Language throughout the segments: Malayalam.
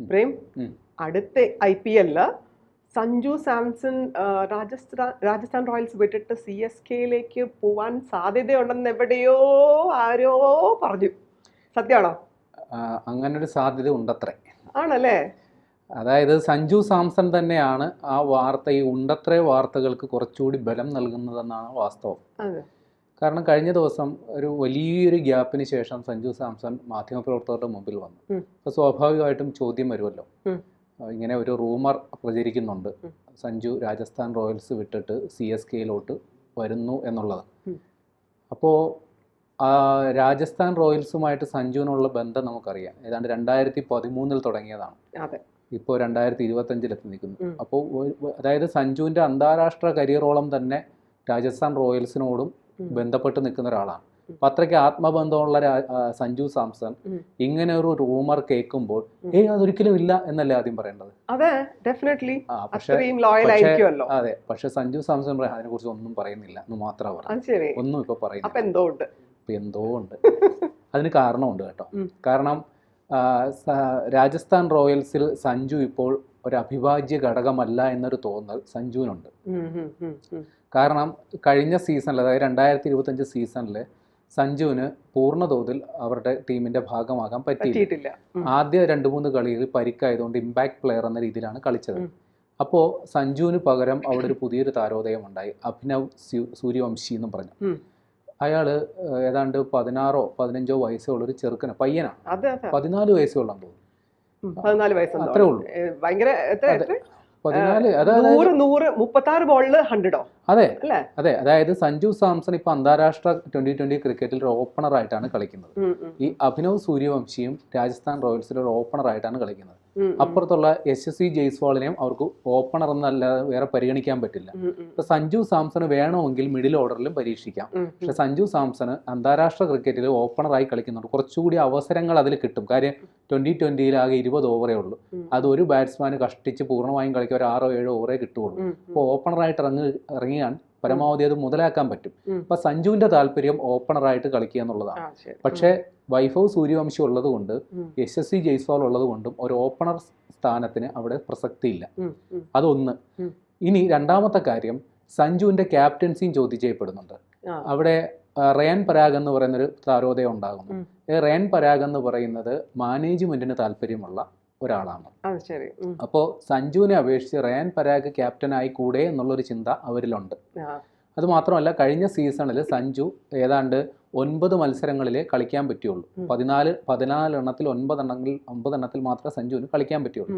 പ്രേം അടുത്ത IPL സഞ്ജു സാംസൺ രാജസ്ഥാൻ റോയൽസ് വിട്ടിട്ട് CSKയിലേക്ക് പോവാൻ സാധ്യതയുണ്ടെന്ന് എവിടെയോ ആരോ പറഞ്ഞു. സത്യമാണോ? അങ്ങനൊരു സാധ്യത ഉണ്ടത്രേ. ആണല്ലേ? അതായത് സഞ്ജു സാംസൺ തന്നെയാണ് ആ വാർത്ത, ഈ ഉണ്ടത്രേ വാർത്തകൾക്ക് കുറച്ചുകൂടി ബലം നൽകുന്നതെന്നാണ് വാസ്തവം. കാരണം കഴിഞ്ഞ ദിവസം ഒരു വലിയൊരു ഗ്യാപ്പിന് ശേഷം സഞ്ജു സാംസൺ മാധ്യമപ്രവർത്തകരുടെ മുമ്പിൽ വന്നു. അപ്പോൾ സ്വാഭാവികമായിട്ടും ചോദ്യം വരുമല്ലോ, ഇങ്ങനെ ഒരു റൂമർ പ്രചരിക്കുന്നുണ്ട്, സഞ്ജു രാജസ്ഥാൻ റോയൽസ് വിട്ടിട്ട് CSKയിലോട്ട് വരുന്നു എന്നുള്ളത്. അപ്പോൾ രാജസ്ഥാൻ റോയൽസുമായിട്ട് സഞ്ജുവിനുള്ള ബന്ധം നമുക്കറിയാം. ഏതാണ്ട് 2013 തുടങ്ങിയതാണ്. ഇപ്പോൾ 2025 നിൽക്കുന്നു. അപ്പോൾ അതായത് സഞ്ജുവിൻ്റെ അന്താരാഷ്ട്ര കരിയറോളം തന്നെ രാജസ്ഥാൻ റോയൽസിനോടും ബന്ധപ്പെട്ട് നിൽക്കുന്ന ഒരാളാണ്. അപ്പം അത്രയ്ക്ക് ആത്മബന്ധമുള്ള സഞ്ജു സാംസൺ ഇങ്ങനെ ഒരു റൂമർ കേൾക്കുമ്പോൾ അതൊരിക്കലും ഇല്ല എന്നല്ലേ ആദ്യം പറയേണ്ടത്? അതെ, പക്ഷെ സഞ്ജു സാംസൺ അതിനെ കുറിച്ച് ഒന്നും പറയുന്നില്ല എന്ന് മാത്രമേ പറയൂ. ഒന്നും ഇപ്പൊ പറയുന്നില്ല. എന്തോ ഉണ്ട്. അതിന് കാരണമുണ്ട് കേട്ടോ. കാരണം രാജസ്ഥാൻ റോയൽസിൽ സഞ്ജു ഇപ്പോൾ ഒരു അവിഭാജ്യ ഘടകമല്ല എന്നൊരു തോന്നൽ സഞ്ജുവിനുണ്ട്. കാരണം കഴിഞ്ഞ സീസണിൽ, അതായത് 2025 സീസണിൽ സഞ്ജുവിന് പൂർണ്ണതോതിൽ അവരുടെ ടീമിന്റെ ഭാഗമാകാൻ പറ്റിയിട്ടില്ല. ആദ്യ 2-3 കളിയിൽ പരിക്കായതുകൊണ്ട് ഇമ്പാക്ട് പ്ലെയർ എന്ന രീതിയിലാണ് കളിച്ചത്. അപ്പോൾ സഞ്ജുവിന് പകരം അവിടെ ഒരു പുതിയൊരു താരോദയം ഉണ്ടായി, അഭിനവ് സൂര്യവംശി എന്നും പറഞ്ഞു. അയാള് ഏതാണ്ട് 16-15 വയസ്സുള്ളൊരു ചെറുക്കന്, പയ്യനാണ്. 14 വയസ്സുള്ളാന്ന് തോന്നുന്നു. അത്രേ ഉള്ളൂ. 14, അതായത് 36 ബോളിൽ 100. അതെ. അതായത് സഞ്ജു സാംസൺ ഇപ്പൊ അന്താരാഷ്ട്ര T20 ക്രിക്കറ്റിൽ ഒരു ഓപ്പണർ ആയിട്ടാണ് കളിക്കുന്നത്. ഈ അഭിനവ് സൂര്യവംശിയും രാജസ്ഥാൻ റോയൽസിൽ ഒരു ഓപ്പണർ ആയിട്ടാണ് കളിക്കുന്നത്. അപ്പുറത്തുള്ള SSV ജയ്സ്വാളിനെയും അവർക്ക് ഓപ്പണർ എന്നല്ലാതെ വേറെ പരിഗണിക്കാൻ പറ്റില്ല. ഇപ്പൊ സഞ്ജു സാംസണ് വേണമെങ്കിൽ മിഡിൽ ഓർഡറിലും പരീക്ഷിക്കാം. പക്ഷെ സഞ്ജു സാംസണ് അന്താരാഷ്ട്ര ക്രിക്കറ്റിൽ ഓപ്പണറായി കളിക്കുന്നുണ്ട്. കുറച്ചുകൂടി അവസരങ്ങൾ അതിൽ കിട്ടും. കാര്യം T20 ആകെ 20 ഓവറേ ഉള്ളൂ. അത് ഒരു ബാറ്റ്സ്മാന് കഷ്ടിച്ച് പൂർണ്ണമായും കളിക്കാൻ ഒരു 6-7 ഓവറേ കിട്ടുകയുള്ളൂ. അപ്പോൾ ഓപ്പണറായിട്ട് ഇറങ്ങിയാൽ പരമാവധി അത് മുതലാക്കാൻ പറ്റും. അപ്പൊ സഞ്ജുവിന്റെ താല്പര്യം ഓപ്പണറായിട്ട് കളിക്കുക എന്നുള്ളതാണ്. പക്ഷേ വൈഭവ് സൂര്യവംശി ഉള്ളത് കൊണ്ട്, SSV ജയ്സ്വാൾ ഉള്ളത് കൊണ്ടും ഒരു ഓപ്പണർ സ്ഥാനത്തിന് അവിടെ പ്രസക്തിയില്ല. അതൊന്ന്. ഇനി രണ്ടാമത്തെ കാര്യം, സഞ്ജുവിന്റെ ക്യാപ്റ്റൻസിയും ചോദ്യം ചെയ്യപ്പെടുന്നുണ്ട്. അവിടെ റയാൻ പരാഗ് എന്ന് പറയുന്നൊരു താരോദയം ഉണ്ടാകുന്നു. റയാൻ പരാഗ് എന്ന് പറയുന്നത് മാനേജ്മെന്റിന് താല്പര്യമുള്ള ഒരാളാണ്. അപ്പോൾ സഞ്ജുവിനെ അപേക്ഷിച്ച് റയാൻ പരാഗ് ക്യാപ്റ്റനായി കൂടെ എന്നുള്ളൊരു ചിന്ത അവരിലുണ്ട്. അതുമാത്രമല്ല, കഴിഞ്ഞ സീസണിൽ സഞ്ജു ഏതാണ്ട് 9 മത്സരങ്ങളിലേ കളിക്കാൻ പറ്റുള്ളൂ. 14 എണ്ണത്തിൽ 9 എണ്ണത്തിൽ മാത്രമേ സഞ്ജുവിന് കളിക്കാൻ പറ്റുള്ളൂ.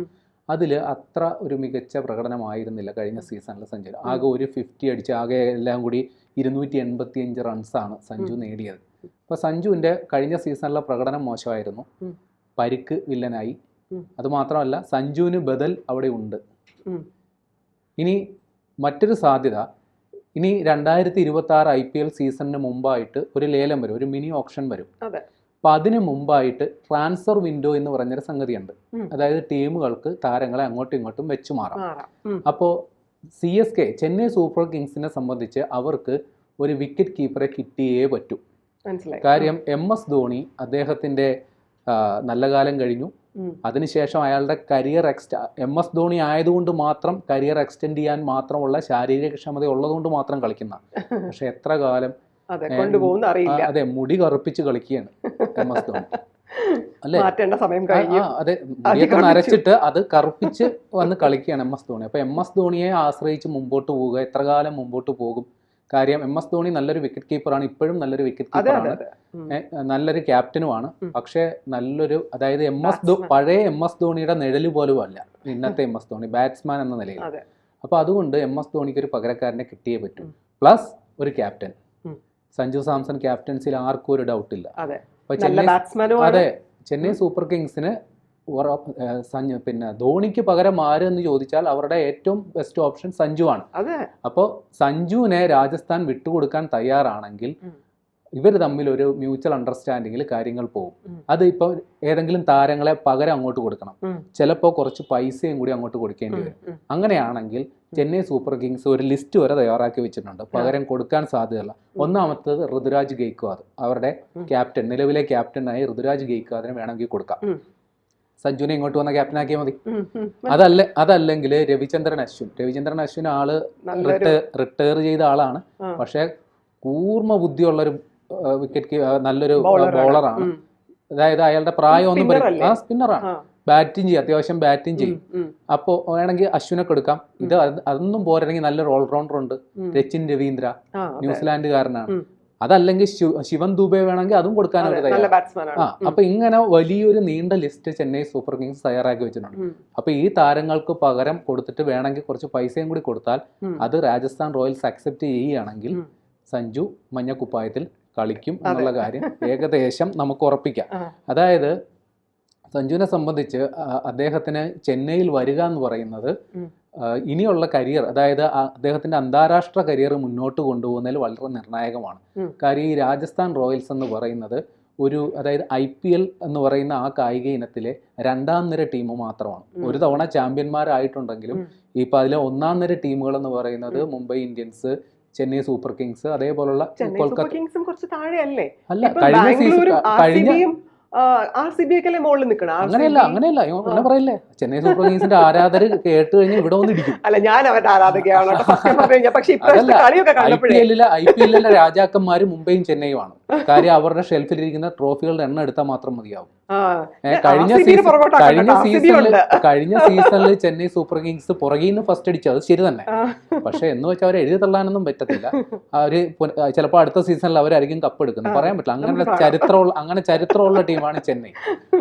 അതിൽ അത്ര ഒരു മികച്ച പ്രകടനമായിരുന്നില്ല കഴിഞ്ഞ സീസണിൽ സഞ്ജു. ആകെ ഒരു 50 അടിച്ച് ആകെ എല്ലാം കൂടി 285 റൺസാണ് സഞ്ജു നേടിയത്. അപ്പോൾ സഞ്ജുവിൻ്റെ കഴിഞ്ഞ സീസണിലെ പ്രകടനം മോശമായിരുന്നു. പരിക്ക് വില്ലനായി. അതുമാത്രമല്ല, സഞ്ജുവിന് ബദൽ അവിടെ ഉണ്ട്. ഇനി മറ്റൊരു സാധ്യത, ഇനി 2026 IPL സീസണിന് മുമ്പായിട്ട് ഒരു ലേലം വരും, ഒരു മിനി ഓപ്ഷൻ വരും. അപ്പം അതിന് മുമ്പായിട്ട് ട്രാൻസ്ഫർ വിൻഡോ എന്ന് പറഞ്ഞൊരു സംഗതിയുണ്ട്. അതായത് ടീമുകൾക്ക് താരങ്ങളെ അങ്ങോട്ടും ഇങ്ങോട്ടും വെച്ചു മാറാം. അപ്പോൾ CSK, ചെന്നൈ സൂപ്പർ കിങ്സിനെ സംബന്ധിച്ച് അവർക്ക് ഒരു വിക്കറ്റ് കീപ്പറെ കിട്ടിയേ പറ്റൂ. കാര്യം MS ധോണി, അദ്ദേഹത്തിൻ്റെ നല്ല കാലം കഴിഞ്ഞു. അതിനുശേഷം അയാളുടെ കരിയർ MS ധോണി ആയതുകൊണ്ട് മാത്രം കരിയർ എക്സ്റ്റെൻഡ് ചെയ്യാൻ മാത്രമുള്ള ശാരീരിക ക്ഷമത ഉള്ളതുകൊണ്ട് മാത്രം കളിക്കുന്ന, പക്ഷെ എത്ര കാലം അതെ മുടി കറുപ്പിച്ച് കളിക്കുകയാണ് MS ധോണി അല്ലേ? അതെ, മുടിയൊക്കെ നരച്ചിട്ട് അത് കറുപ്പിച്ച് വന്ന് കളിക്കുകയാണ് MS ധോണി. അപ്പൊ MS ധോണിയെ ആശ്രയിച്ച് മുമ്പോട്ട് പോവുക, എത്ര കാലം മുമ്പോട്ട് പോകും? കാര്യം MS ധോണി നല്ലൊരു വിക്കറ്റ് കീപ്പറാണ്, ഇപ്പോഴും നല്ലൊരു വിക്കറ്റ് കീപ്പറാണ്, നല്ലൊരു ക്യാപ്റ്റനുമാണ്. പക്ഷെ നല്ലൊരു, അതായത് പഴയ MS ധോണിയുടെ നിഴല് പോലും അല്ല ഇന്നത്തെ MS ധോണി ബാറ്റ്സ്മാൻ എന്ന നിലയിൽ. അപ്പൊ അതുകൊണ്ട് MS ധോണിക്ക് ഒരു പകരക്കാരനെ കിട്ടിയേ പറ്റും. പ്ലസ് ഒരു ക്യാപ്റ്റൻ. സഞ്ജു സാംസൺ ക്യാപ്റ്റൻസിൽ ആർക്കും ഒരു ഡൗട്ടില്ല. അതെ, ചെന്നൈ സൂപ്പർ കിങ്സിന് പിന്നെ ധോണിക്ക് പകരം ആര് എന്ന് ചോദിച്ചാൽ അവരുടെ ഏറ്റവും ബെസ്റ്റ് ഓപ്ഷൻ സഞ്ജുവാണ്. അപ്പോൾ സഞ്ജുവിനെ രാജസ്ഥാൻ വിട്ടുകൊടുക്കാൻ തയ്യാറാണെങ്കിൽ ഇവർ തമ്മിൽ ഒരു മ്യൂച്വൽ അണ്ടർസ്റ്റാൻഡിങ്ങിൽ കാര്യങ്ങൾ പോകും. അത് ഇപ്പോൾ ഏതെങ്കിലും താരങ്ങളെ പകരം അങ്ങോട്ട് കൊടുക്കണം, ചിലപ്പോൾ കുറച്ച് പൈസയും കൂടി അങ്ങോട്ട് കൊടുക്കേണ്ടി വരും. അങ്ങനെയാണെങ്കിൽ ചെന്നൈ സൂപ്പർ കിങ്സ് ഒരു ലിസ്റ്റ് വരെ തയ്യാറാക്കി വെച്ചിട്ടുണ്ട് പകരം കൊടുക്കാൻ സാധ്യതയുള്ള. ഒന്നാമത്തേത് ഋതുരാജ് ഗെയ്ക്വാദ്, അവരുടെ ക്യാപ്റ്റൻ, നിലവിലെ ക്യാപ്റ്റനായി ഋതുരാജ് ഗെയ്ക്വാദിന് വേണമെങ്കിൽ കൊടുക്കാം. സഞ്ജുവിനെ ഇങ്ങോട്ട് വന്ന ക്യാപ്റ്റനാക്കിയാൽ മതി. ഉം, ഉം. അതല്ലെങ്കിൽ രവിചന്ദ്രൻ അശ്വിൻ ആള് റിട്ടയർ ചെയ്ത ആളാണ്. ആ. പക്ഷെ കൂർമ്മ ബുദ്ധിയുള്ളൊരു വിക്കറ്റ് നല്ലൊരു Bowler ആണ്. ബൗളറാണ്. ഉം. അതായത് അയാളുടെ പ്രായമൊന്നും Spinner അല്ലേ? സ്പിന്നറാണ്. ആ. ബാറ്റിംഗ് ചെയ്യും, അത്യാവശ്യം ബാറ്റിംഗ് ചെയ്യും. ഉം, അപ്പോൾ വേണമെങ്കിൽ അശ്വിനൊക്കെ എടുക്കാം. അതൊന്നും പോരണെങ്കിൽ നല്ലൊരു ഓൾറൗണ്ടർ ഉണ്ട്, രച്ചിൻ രവീന്ദ്ര, ആ, അതെ. ന്യൂസിലാൻഡുകാരനാണ്. ഉം. അതല്ലെങ്കിൽ ശിവൻ ദുബെ വേണമെങ്കിൽ അതും കൊടുക്കാൻ അവർ നല്ല തയ്യാറാണ്. ബാറ്റ്സ്മാൻ ആണ്. അപ്പൊ ഇങ്ങനെ വലിയൊരു നീണ്ട ലിസ്റ്റ് ചെന്നൈ സൂപ്പർ കിങ്സ് തയ്യാറാക്കി വെച്ചിട്ടുണ്ട്. ഉം. അപ്പൊ ഈ താരങ്ങൾക്ക് പകരം കൊടുത്തിട്ട് വേണമെങ്കിൽ കുറച്ച് പൈസയും കൂടി കൊടുത്താൽ ഉം. അത് രാജസ്ഥാൻ റോയൽസ് അക്സെപ്റ്റ് ചെയ്യുകയാണെങ്കിൽ ഉം. സഞ്ജു മഞ്ഞക്കുപ്പായത്തിൽ കളിക്കും എന്നുള്ള കാര്യം ഏകദേശം നമുക്ക് ഉറപ്പിക്കാം. ആ. അതായത് സഞ്ജുവിനെ സംബന്ധിച്ച് അദ്ദേഹത്തിന് ചെന്നൈയിൽ വരിക എന്ന് പറയുന്നത് ഉം. ഇനിയുള്ള കരിയർ, അതായത് അദ്ദേഹത്തിന്റെ അന്താരാഷ്ട്ര കരിയർ മുന്നോട്ട് കൊണ്ടുപോകുന്നതിൽ വളരെ നിർണായകമാണ്. ഉം. കാര്യം ഈ രാജസ്ഥാൻ റോയൽസ് എന്ന് പറയുന്നത് അതായത് IPL എന്ന് പറയുന്ന ആ കായിക ഇനത്തിലെ രണ്ടാം നിര ടീം മാത്രമാണ്. ഒരു തവണ ചാമ്പ്യന്മാരായിട്ടുണ്ടെങ്കിലും ഇപ്പൊ അതിലെ ഒന്നാം നിര ടീമുകൾ എന്ന് പറയുന്നത് Mumbai Indians, Chennai super Kings, അതേപോലുള്ള സൂപ്പർ കിങ്സും കുറച്ച് താഴെയല്ലേ? അല്ല, കഴിഞ്ഞ RCB ഒക്കെ മുകളിൽ നിൽക്കണം. അങ്ങനെയല്ല അങ്ങനെ പറയില്ലേ. ചെന്നൈ സൂപ്പർ കിങ്സിന്റെ ആരാധകർ കേട്ട് കഴിഞ്ഞാൽ ഇവിടെ വന്നിരിക്കും. അല്ല, ഞാൻ അവരുടെ ആരാധകയാണ്. പക്ഷെ IPL രാജാക്കന്മാര് മുംബൈയും ചെന്നൈയുമാണ്. കാര്യം അവരുടെ ഷെൽഫിലിരിക്കുന്ന ട്രോഫികളുടെ എണ്ണം എടുത്താൽ മാത്രം മതിയാവും. കഴിഞ്ഞ സീസണിൽ ചെന്നൈ സൂപ്പർ കിങ്സ് പുറകിൽ നിന്ന് ഫസ്റ്റ് അടിച്ചു, അത് ശരി തന്നെ. പക്ഷെ എന്ന് വെച്ചാൽ അവർ എഴുതി തള്ളാനൊന്നും പറ്റത്തില്ല. അവര് ചിലപ്പോൾ അടുത്ത സീസണിൽ അവരായിരിക്കും കപ്പ് എടുക്കുന്നത്, പറയാൻ പറ്റില്ല. അങ്ങനെ ചരിത്രമുള്ള ടീമാണ് ചെന്നൈ.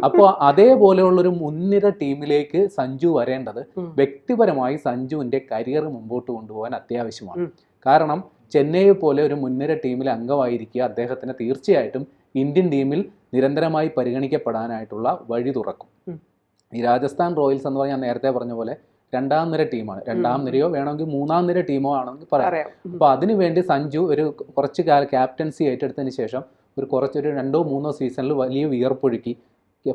അപ്പോൾ അതേപോലെയുള്ള ഒരു മുൻനിര ടീമിലേക്ക് സഞ്ജു വരേണ്ടത് വ്യക്തിപരമായി സഞ്ജുവിന്റെ കരിയർ മുമ്പോട്ട് കൊണ്ടുപോകാൻ അത്യാവശ്യമാണ്. കാരണം ചെന്നൈയെ പോലെ ഒരു മുൻനിര ടീമിലെ അംഗമായിരിക്കുക അദ്ദേഹത്തിന് തീർച്ചയായിട്ടും ഇന്ത്യൻ ടീമിൽ നിരന്തരമായി പരിഗണിക്കപ്പെടാനായിട്ടുള്ള വഴി തുറക്കും. ഈ രാജസ്ഥാൻ റോയൽസ് എന്ന് പറഞ്ഞാൽ ഞാൻ നേരത്തെ പറഞ്ഞ പോലെ രണ്ടാം നിര ടീമാണ്. രണ്ടാം നിരയോ വേണമെങ്കിൽ മൂന്നാം നിര ടീമോ ആണെന്ന് പറയാം. അപ്പോൾ അതിനുവേണ്ടി സഞ്ജു കുറച്ച് ക്യാപ്റ്റൻസി ഏറ്റെടുത്തതിന് ശേഷം കുറച്ചൊരു 2-3 സീസണിൽ വലിയ വിയർപ്പൊഴുക്കി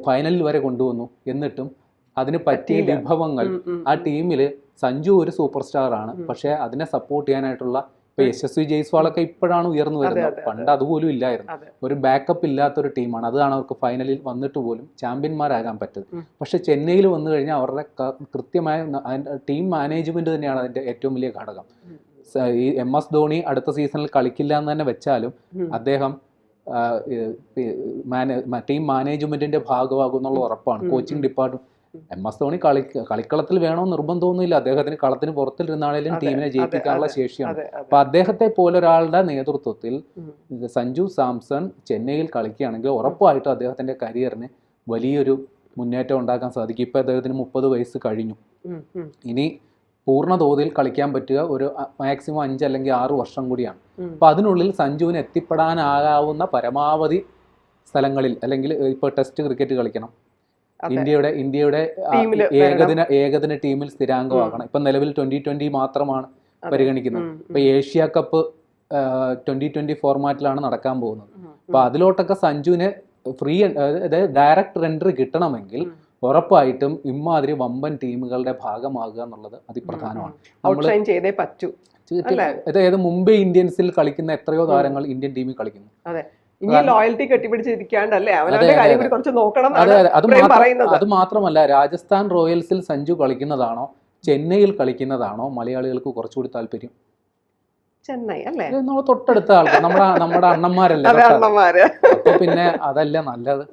ഫൈനലിൽ വരെ കൊണ്ടുവന്നു. എന്നിട്ടും അതിന് പറ്റിയ വിഭവങ്ങൾ ആ ടീമിൽ സഞ്ജു ഒരു സൂപ്പർ സ്റ്റാർ ആണ്. പക്ഷെ അതിനെ സപ്പോർട്ട് ചെയ്യാനായിട്ടുള്ള ഇപ്പൊ യശസ്വി ജയ്സ്വാളൊക്കെ ഇപ്പോഴാണ് ഉയർന്നു വരുന്നത്. പണ്ട് അതുപോലും ഇല്ലായിരുന്നു. ഒരു ബാക്കപ്പ് ഇല്ലാത്തൊരു ടീമാണ്. അതാണ് അവർക്ക് ഫൈനലിൽ വന്നിട്ട് പോലും ചാമ്പ്യന്മാരാകാൻ പറ്റുന്നത്. പക്ഷെ ചെന്നൈയിൽ വന്നു കഴിഞ്ഞാൽ അവരുടെ കൃത്യമായ ടീം മാനേജ്മെന്റ് തന്നെയാണ് അതിന്റെ ഏറ്റവും വലിയ ഘടകം. ഈ MS ധോണി അടുത്ത സീസണിൽ കളിക്കില്ല എന്ന് തന്നെ വെച്ചാലും അദ്ദേഹം ടീം മാനേജ്മെന്റിന്റെ ഭാഗമാകും എന്നുള്ള ഉറപ്പാണ്. കോച്ചിങ് ഡിപ്പാർട്ട്മെന്റ് MS ധോണി കളിക്കളത്തിൽ വേണമെന്ന് നിർബന്ധമൊന്നുമില്ല. അദ്ദേഹത്തിന് കളത്തിന് പുറത്തിരുന്നാണേലും ടീമിനെ ജയിപ്പിക്കാനുള്ള ശേഷിയാണ്. അപ്പൊ അദ്ദേഹത്തെ പോലെ ഒരാളുടെ നേതൃത്വത്തിൽ സഞ്ജു സാംസൺ ചെന്നൈയിൽ കളിക്കുകയാണെങ്കിൽ ഉറപ്പായിട്ടും അദ്ദേഹത്തിന്റെ കരിയറിന് വലിയൊരു മുന്നേറ്റം ഉണ്ടാക്കാൻ സാധിക്കും. ഇപ്പൊ അദ്ദേഹത്തിന് 30 വയസ്സ് കഴിഞ്ഞു. ഇനി പൂർണ്ണ തോതിൽ കളിക്കാൻ പറ്റുക ഒരു മാക്സിമം 5 അല്ലെങ്കിൽ 6 വർഷം കൂടിയാണ്. അപ്പൊ അതിനുള്ളിൽ സഞ്ജുവിന് എത്തിപ്പെടാനാകാവുന്ന പരമാവധി സ്ഥലങ്ങളിൽ, അല്ലെങ്കിൽ ഇപ്പൊ ടെസ്റ്റ് ക്രിക്കറ്റ് കളിക്കണം, ഇന്ത്യയുടെ ഏകദിന ടീമിൽ സ്ഥിരാംഗമാകണം. ഇപ്പൊ നിലവിൽ 2020 മാത്രമാണ് പരിഗണിക്കുന്നത്. ഇപ്പൊ ഏഷ്യ കപ്പ് 2020 ഫോർമാറ്റിലാണ് നടക്കാൻ പോകുന്നത്. അപ്പൊ അതിലോട്ടൊക്കെ സഞ്ജുവിന് അതായത് ഡയറക്റ്റ് എൻട്രി കിട്ടണമെങ്കിൽ ഉറപ്പായിട്ടും ഇമാതിരി വമ്പൻ ടീമുകളുടെ ഭാഗമാകുക എന്നുള്ളത് അതിപ്രധാനമാണ്. അതായത് മുംബൈ ഇന്ത്യൻസിൽ കളിക്കുന്ന എത്രയോ താരങ്ങൾ ഇന്ത്യൻ ടീമിൽ കളിക്കുന്നു. ലോയൽറ്റി കെട്ടിപ്പിടിച്ചിരിക്കാണ്ടല്ലേ, അത് മാത്രമല്ല, രാജസ്ഥാൻ റോയൽസിൽ സഞ്ജു കളിക്കുന്നതാണോ ചെന്നൈയിൽ കളിക്കുന്നതാണോ മലയാളികൾക്ക് കുറച്ചുകൂടി താല്പര്യം? ചെന്നൈ അല്ലേ, തൊട്ടടുത്ത ആൾക്കാർ, നമ്മുടെ അണ്ണന്മാരല്ലേ. അപ്പൊ പിന്നെ അതല്ലേ നല്ലത്.